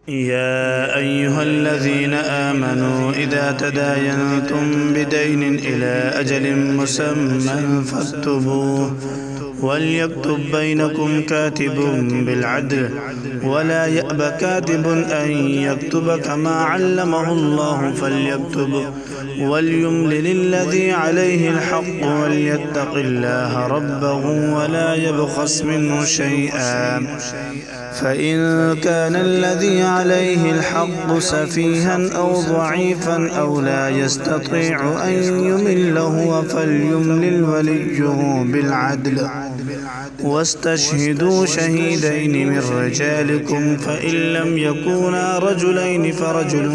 يا أيها الذين آمنوا إذا تداينتم بدين إلى أجل مسمى فاكتبوه وليكتب بينكم كاتب بالعدل ولا يأب كاتب أن يكتب كما علمه الله فليكتب وليملل الذي عليه الحق وليتق الله ربه ولا يبخس منه شيئا فإن كان الذي عليه الحق سفيها أو ضعيفا أو لا يستطيع أن يمل هو فليملل وليه بالعدل واستشهدوا شهيدين من رجالكم فإن لم يكونا رجلين فرجل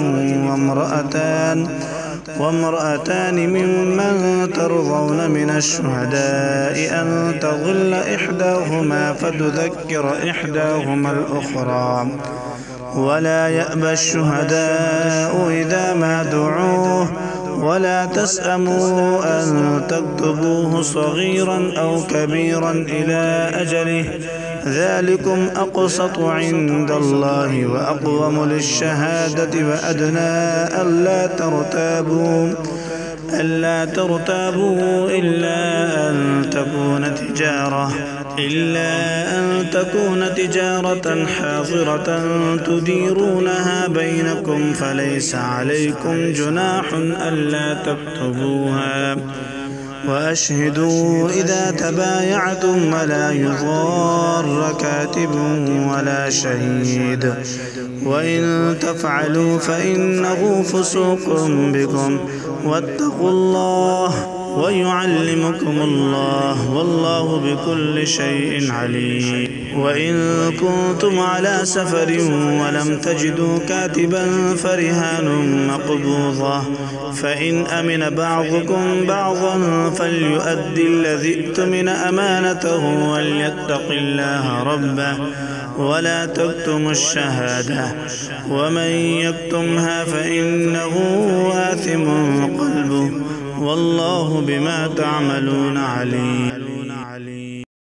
وامرأتان ممن ترضون من الشهداء أن تضل إحداهما فتذكر إحداهما الأخرى ولا يأبى الشهداء إذا ما دعوه ولا تسأموا أن تكتبوه صغيرا أو كبيرا إلى أجله ذلكم أقسط عند الله وأقوم للشهادة وأدنى ألا ترتابوا إلا أن تكون تجارة حاضرة تديرونها بينكم فليس عليكم جناح ألا تكتبوها وأشهدوا إذا تبايعتم ولا يضار كاتب ولا شهيد وإن تفعلوا فإنه فسوق بكم واتقوا الله ويعلمكم الله والله بكل شيء عليم وإن كنتم على سفر ولم تجدوا كاتبا فرهان مقبوضة فإن أمن بعضكم بعضا فليؤدي الذي ائتمن أمانته وليتق الله ربه ولا تكتموا الشهادة ومن يكتمها فإنه آثم قلبه والله بما تعملون عليم.